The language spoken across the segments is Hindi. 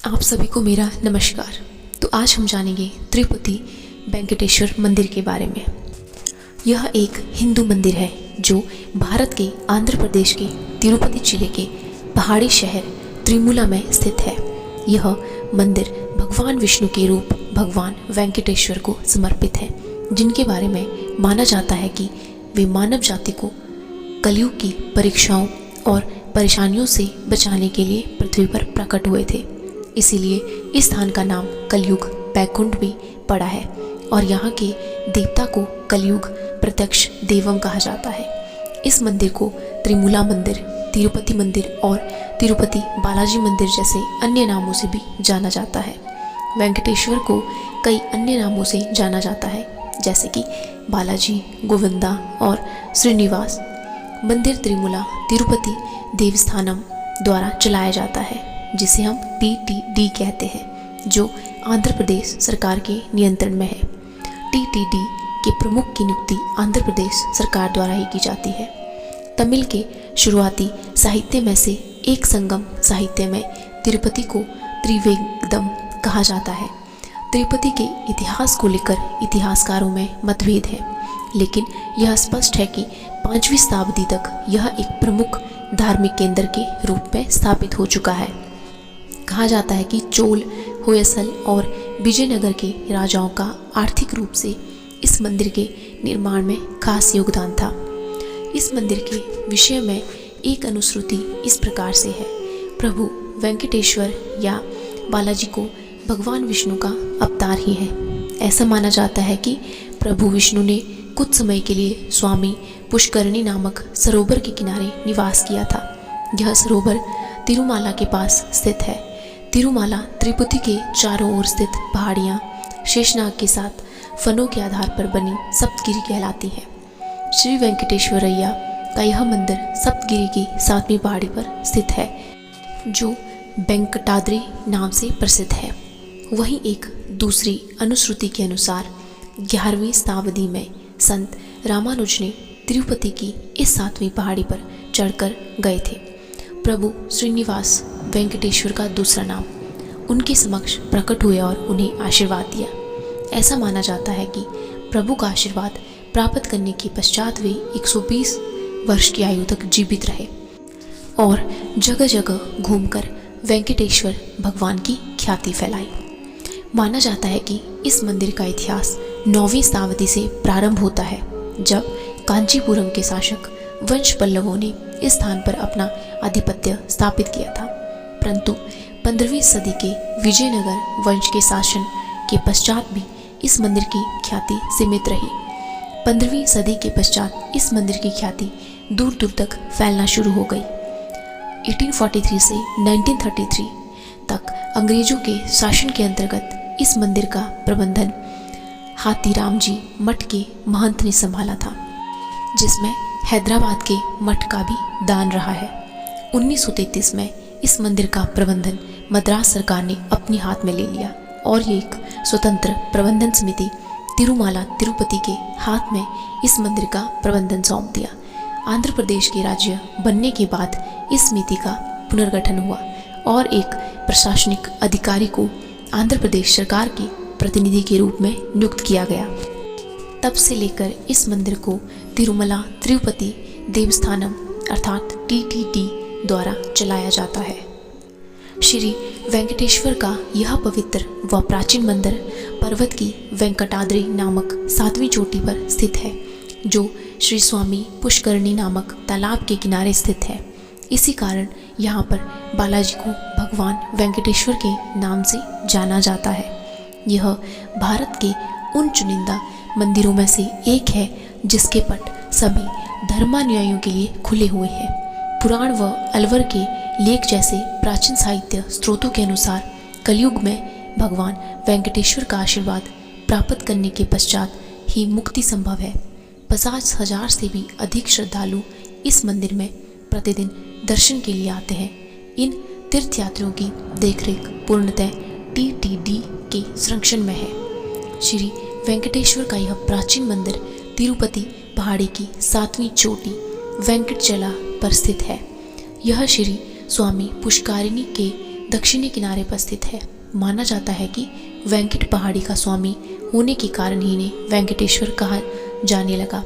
आप सभी को मेरा नमस्कार। तो आज हम जानेंगे तिरुपति वेंकटेश्वर मंदिर के बारे में। यह एक हिंदू मंदिर है जो भारत के आंध्र प्रदेश के तिरुपति जिले के पहाड़ी शहर त्रिमुला में स्थित है। यह मंदिर भगवान विष्णु के रूप भगवान वेंकटेश्वर को समर्पित है, जिनके बारे में माना जाता है कि वे मानव जाति को कलयुग की परीक्षाओं और परेशानियों से बचाने के लिए पृथ्वी पर प्रकट हुए थे। इसीलिए इस स्थान का नाम कलयुग बैकुंठ भी पड़ा है और यहाँ के देवता को कलयुग प्रत्यक्ष देवम कहा जाता है। इस मंदिर को त्रिमुला मंदिर, तिरुपति मंदिर और तिरुपति बालाजी मंदिर जैसे अन्य नामों से भी जाना जाता है। वेंकटेश्वर को कई अन्य नामों से जाना जाता है, जैसे कि बालाजी, गोविंदा और श्रीनिवास। मंदिर त्रिमुला तिरुपति देवस्थानम द्वारा चलाया जाता है, जिसे हम TTD कहते हैं, जो आंध्र प्रदेश सरकार के नियंत्रण में है। TTD के प्रमुख की नियुक्ति आंध्र प्रदेश सरकार द्वारा ही की जाती है। तमिल के शुरुआती साहित्य में से एक संगम साहित्य में तिरुपति को त्रिवेंकदम कहा जाता है। तिरुपति के इतिहास को लेकर इतिहासकारों में मतभेद है, लेकिन यह स्पष्ट है कि 5वीं शताब्दी तक यह एक प्रमुख धार्मिक केंद्र के रूप में स्थापित हो चुका है। कहा जाता है कि चोल, होयसल और विजयनगर के राजाओं का आर्थिक रूप से इस मंदिर के निर्माण में खास योगदान था। इस मंदिर के विषय में एक अनुश्रुति इस प्रकार से है: प्रभु वेंकटेश्वर या बालाजी को भगवान विष्णु का अवतार ही है। ऐसा माना जाता है कि प्रभु विष्णु ने कुछ समय के लिए स्वामी पुष्करणी नामक सरोवर के किनारे निवास किया था। यह सरोवर तिरुमाला के पास स्थित है। तिरुमाला तिरुपति के चारों ओर स्थित पहाड़ियाँ शेषनाग के साथ फनों के आधार पर बनी सप्तगिरी कहलाती है। श्री वेंकटेश्वरैया का यह मंदिर सप्तगिरी की 7वीं पहाड़ी पर स्थित है, जो वेंकटाद्रि नाम से प्रसिद्ध है। वहीं एक दूसरी अनुश्रुति के अनुसार 11वीं शताब्दी में संत रामानुज ने तिरुपति की इस 7वीं पहाड़ी पर चढ़कर गए थे। प्रभु श्रीनिवास वेंकटेश्वर का दूसरा नाम उनके समक्ष प्रकट हुए और उन्हें आशीर्वाद दिया। ऐसा माना जाता है कि प्रभु का आशीर्वाद प्राप्त करने के पश्चात वे 120 वर्ष की आयु तक जीवित रहे और जगह जगह घूमकर वेंकटेश्वर भगवान की ख्याति फैलाई। माना जाता है कि इस मंदिर का इतिहास 9वीं शताब्दी से प्रारंभ होता है, जब कांचीपुरम के शासक वंश पल्लवों ने इस स्थान पर अपना आधिपत्य स्थापित किया था। परंतु 15वीं सदी के विजयनगर वंश के शासन के पश्चात भी इस मंदिर की ख्याति सीमित रही। 15वीं सदी के पश्चात इस मंदिर की ख्याति दूर दूर तक फैलना शुरू हो गई। 1843 से 1933 तक अंग्रेजों के शासन के अंतर्गत इस मंदिर का प्रबंधन हाथीराम जी मठ के महंत ने संभाला था, जिसमें हैदराबाद के मठ का भी दान रहा है। 1933 में इस मंदिर का प्रबंधन मद्रास सरकार ने अपने हाथ में ले लिया और ये एक स्वतंत्र प्रबंधन समिति तिरुमाला तिरुपति के हाथ में इस मंदिर का प्रबंधन सौंप दिया। आंध्र प्रदेश के राज्य बनने के बाद इस समिति का पुनर्गठन हुआ और एक प्रशासनिक अधिकारी को आंध्र प्रदेश सरकार के प्रतिनिधि के रूप में नियुक्त किया गया। तब से लेकर इस मंदिर को तिरुमला तिरुपति देवस्थानम अर्थात TTD द्वारा चलाया जाता है। श्री वेंकटेश्वर का यह पवित्र व प्राचीन मंदिर पर्वत की वेंकटाद्रि नामक 7वीं चोटी पर स्थित है, जो श्री स्वामी पुष्करणी नामक तालाब के किनारे स्थित है। इसी कारण यहाँ पर बालाजी को भगवान वेंकटेश्वर के नाम से जाना जाता है। यह भारत के उन चुनिंदा मंदिरों में से एक है जिसके पट सभी धर्मानुयायियों के लिए खुले हुए हैं। पुराण व अलवर के लेख जैसे प्राचीन साहित्य स्रोतों के अनुसार कलयुग में भगवान वेंकटेश्वर का आशीर्वाद प्राप्त करने के पश्चात ही मुक्ति संभव है। 50,000 से भी अधिक श्रद्धालु इस मंदिर में प्रतिदिन दर्शन के लिए आते हैं। इन तीर्थयात्रियों की देखरेख पूर्णतः TTD के संरक्षण में है। श्री वेंकटेश्वर का यह प्राचीन मंदिर तिरुपति पहाड़ी की 7वीं चोटी वेंकटचला पर स्थित है। यह श्री स्वामी पुष्करिणी के दक्षिणी किनारे पर स्थित है। माना जाता है कि वेंकट पहाड़ी का स्वामी होने के कारण ही इन्हें वेंकटेश्वर कहा जाने लगा।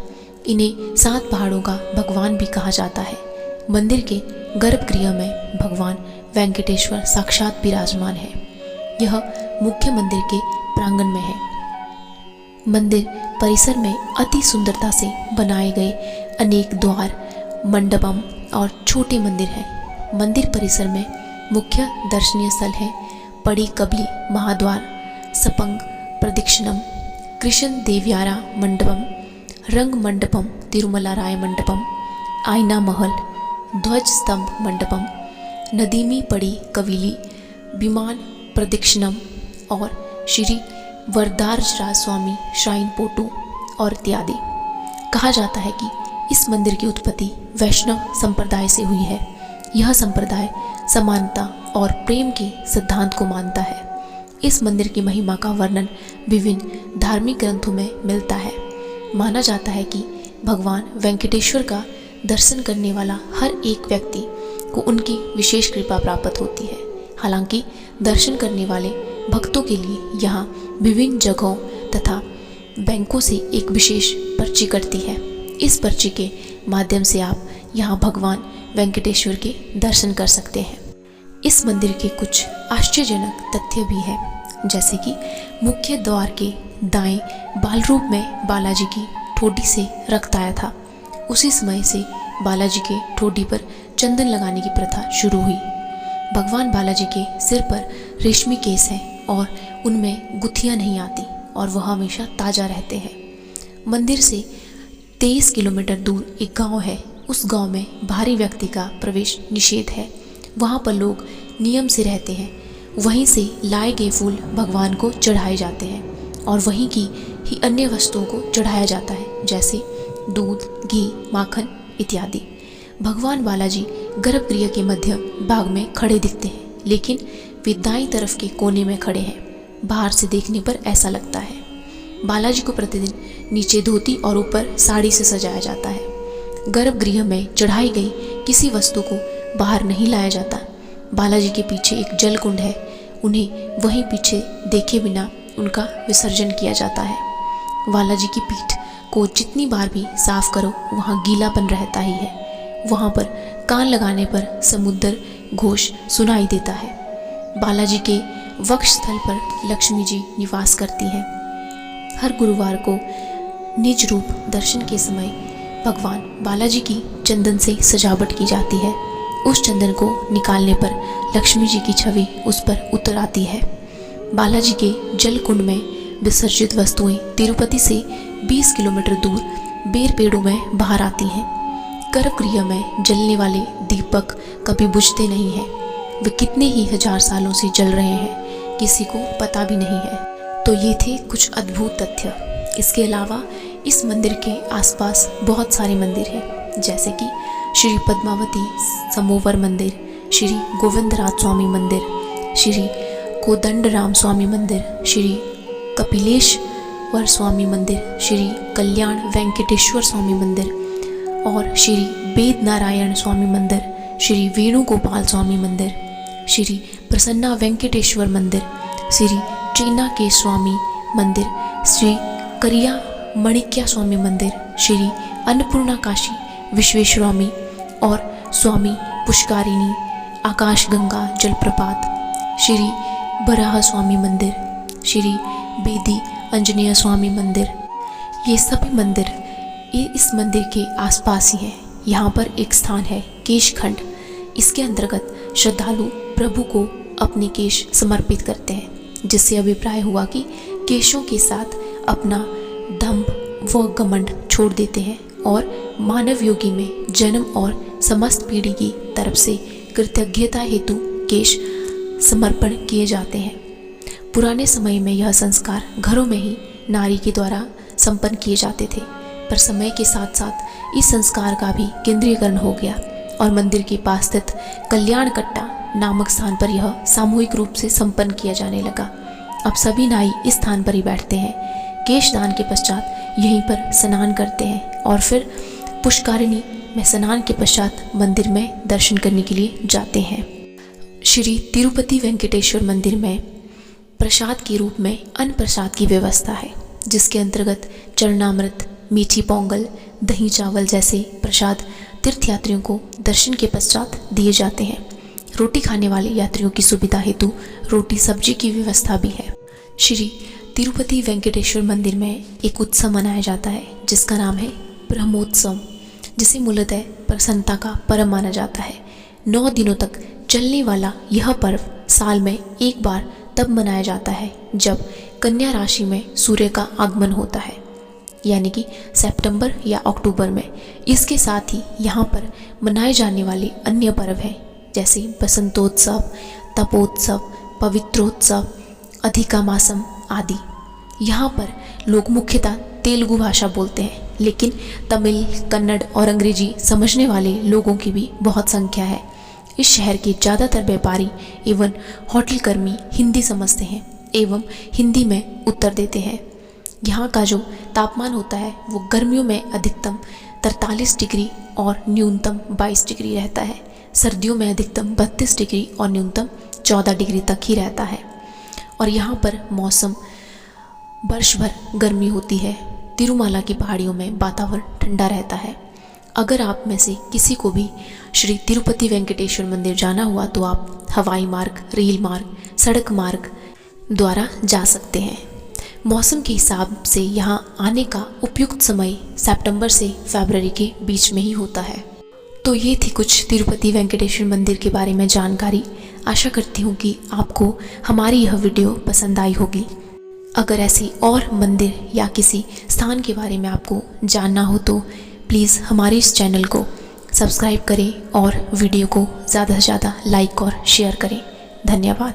इन्हें 7 पहाड़ों का भगवान भी कहा जाता है। मंदिर के गर्भगृह में भगवान वेंकटेश्वर साक्षात विराजमान है। यह मुख्य मंदिर के प्रांगण में है। मंदिर परिसर में अति सुंदरता से बनाए गए अनेक द्वार, मंडपम और छोटे मंदिर हैं। मंदिर परिसर में मुख्य दर्शनीय स्थल है पड़ी कबली महाद्वार, सपंग प्रदक्षिणम, कृष्ण देवयारा मंडपम, रंग मंडपम, तिरुमला राय मंडपम, आईना महल, ध्वज स्तंभ मंडपम, नदीमी पड़ी कविली, विमान प्रदक्षिणम और श्री वरदारजराज स्वामी श्राइन पोटू और इत्यादि। कहा जाता है कि इस मंदिर की उत्पत्ति वैष्णव संप्रदाय से हुई है। यह संप्रदाय समानता और प्रेम के सिद्धांत को मानता है। इस मंदिर की महिमा का वर्णन विभिन्न धार्मिक ग्रंथों में मिलता है। माना जाता है कि भगवान वेंकटेश्वर का दर्शन करने वाला हर एक व्यक्ति को उनकी विशेष कृपा प्राप्त होती है। हालांकि दर्शन करने वाले भक्तों के लिए यहाँ विभिन्न जगहों तथा बैंकों से एक विशेष पर्ची कटती है। इस पर्ची के माध्यम से आप यहाँ भगवान वेंकटेश्वर के दर्शन कर सकते हैं। इस मंदिर के कुछ आश्चर्यजनक तथ्य भी हैं, जैसे कि मुख्य द्वार के दाएं बाल रूप में बालाजी की ठोडी से रक्त आया था। उसी समय से बालाजी के ठोडी पर चंदन लगाने की प्रथा शुरू हुई। भगवान बालाजी के सिर पर रेशमी केस हैं और उनमें गुत्थियां नहीं आती और वह हमेशा ताज़ा रहते हैं। मंदिर से 23 किलोमीटर दूर एक गांव है। उस गांव में बाहरी व्यक्ति का प्रवेश निषेध है। वहां पर लोग नियम से रहते हैं। वहीं से लाए गए फूल भगवान को चढ़ाए जाते हैं और वहीं की ही अन्य वस्तुओं को चढ़ाया जाता है, जैसे दूध, घी, माखन इत्यादि। भगवान बालाजी गर्भगृह के मध्य भाग में खड़े दिखते हैं, लेकिन वे दाईं तरफ के कोने में खड़े हैं। बाहर से देखने पर ऐसा लगता है। बालाजी को प्रतिदिन नीचे धोती और ऊपर साड़ी से सजाया जाता है। गर्भगृह में चढ़ाई गई किसी वस्तु को बाहर नहीं लाया जाता। बालाजी के पीछे एक जल कुंड है। उन्हें वहीं पीछे देखे बिना उनका विसर्जन किया जाता है। बालाजी की पीठ को जितनी बार भी साफ करो वहाँ गीलापन रहता ही है। वहाँ पर कान लगाने पर समुद्र घोष सुनाई देता है। बालाजी के वक्षस्थल पर लक्ष्मी जी निवास करती हैं। हर गुरुवार को निज रूप दर्शन के समय भगवान बालाजी की चंदन से सजावट की जाती है। उस चंदन को निकालने पर लक्ष्मी जी की छवि उस पर उतर आती है। बालाजी के जल कुंड में विसर्जित वस्तुएं तिरुपति से 20 किलोमीटर दूर बेर पेड़ों में बाहर आती हैं। गर्भगृह में जलने वाले दीपक कभी बुझते नहीं हैं। वे कितने ही हजार सालों से जल रहे हैं, किसी को पता भी नहीं है। तो ये थे कुछ अद्भुत तथ्य। इसके अलावा इस मंदिर के आसपास बहुत सारे मंदिर हैं, जैसे कि श्री पद्मावती समोवर मंदिर, श्री गोविंदराज स्वामी मंदिर, श्री कोदंडराम स्वामी मंदिर, श्री कपिलेश्वर स्वामी मंदिर, श्री कल्याण वेंकटेश्वर स्वामी मंदिर और श्री वेद नारायण स्वामी मंदिर, श्री वेणुगोपाल स्वामी मंदिर, श्री प्रसन्ना वेंकटेश्वर मंदिर, श्री चेना के स्वामी मंदिर, श्री करिया मणिक्या स्वामी मंदिर, श्री अन्नपूर्णा काशी विश्वेश्वरामी और स्वामी पुष्कारिणी आकाशगंगा जलप्रपात, श्री बराह स्वामी मंदिर, श्री बेदी आंजनेय स्वामी मंदिर। ये सभी मंदिर इस मंदिर के आसपास ही हैं। यहाँ पर एक स्थान है केशखंड। इसके अंतर्गत श्रद्धालु प्रभु को अपने केश समर्पित करते हैं, जिससे अभिप्राय हुआ कि केशों के साथ अपना दंभ व घमंड छोड़ देते हैं और मानव योगी में जन्म और समस्त पीढ़ी की तरफ से कृतज्ञता हेतु केश समर्पण किए जाते हैं। पुराने समय में यह संस्कार घरों में ही नारी के द्वारा संपन्न किए जाते थे, पर समय के साथ साथ इस संस्कार का भी केंद्रीकरण हो गया और मंदिर के पास स्थित कल्याण कट्टा नामक स्थान पर यह सामूहिक रूप से संपन्न किया जाने लगा। अब सभी नाई इस स्थान पर ही बैठते हैं। केशदान के पश्चात यहीं पर स्नान करते हैं और फिर पुष्कारिणी में स्नान के पश्चात मंदिर में दर्शन करने के लिए जाते हैं। श्री तिरुपति वेंकटेश्वर मंदिर में प्रसाद के रूप में अन्न प्रसाद की व्यवस्था है, जिसके अंतर्गत चरणामृत, मीठी पोंगल, दही चावल जैसे प्रसाद तीर्थयात्रियों को दर्शन के पश्चात दिए जाते हैं। रोटी खाने वाले यात्रियों की सुविधा हेतु रोटी सब्जी की व्यवस्था भी है। श्री तिरुपति वेंकटेश्वर मंदिर में एक उत्सव मनाया जाता है जिसका नाम है ब्रह्मोत्सव, जिसे मूलतः प्रसन्नता का पर्व माना जाता है। 9 दिनों तक चलने वाला यह पर्व साल में एक बार तब मनाया जाता है जब कन्या राशि में सूर्य का आगमन होता है, यानी कि सितंबर या अक्टूबर में। इसके साथ ही यहाँ पर मनाए जाने वाले अन्य पर्व हैं जैसे बसंतोत्सव, तपोत्सव, पवित्रोत्सव, अधिका मासम आदि। यहाँ पर लोग मुख्यतः तेलुगु भाषा बोलते हैं, लेकिन तमिल, कन्नड़ और अंग्रेजी समझने वाले लोगों की भी बहुत संख्या है। इस शहर के ज़्यादातर व्यापारी एवं होटल कर्मी हिंदी समझते हैं एवं हिंदी में उत्तर देते हैं। यहाँ का जो तापमान होता है वो गर्मियों में अधिकतम 43 डिग्री और न्यूनतम 22 डिग्री रहता है। सर्दियों में अधिकतम 32 डिग्री और न्यूनतम 14 डिग्री तक ही रहता है। और यहाँ पर मौसम वर्ष भर गर्मी होती है। तिरुमाला की पहाड़ियों में वातावरण ठंडा रहता है। अगर आप में से किसी को भी श्री तिरुपति वेंकटेश्वर मंदिर जाना हुआ तो आप हवाई मार्ग, रेल मार्ग, सड़क मार्ग द्वारा जा सकते हैं। मौसम के हिसाब से यहाँ आने का उपयुक्त समय सितंबर से फरवरी के बीच में ही होता है। तो ये थी कुछ तिरुपति वेंकटेश्वर मंदिर के बारे में जानकारी। आशा करती हूँ कि आपको हमारी यह वीडियो पसंद आई होगी। अगर ऐसी और मंदिर या किसी स्थान के बारे में आपको जानना हो तो प्लीज़ हमारे इस चैनल को सब्सक्राइब करें और वीडियो को ज़्यादा से ज़्यादा लाइक और शेयर करें। धन्यवाद।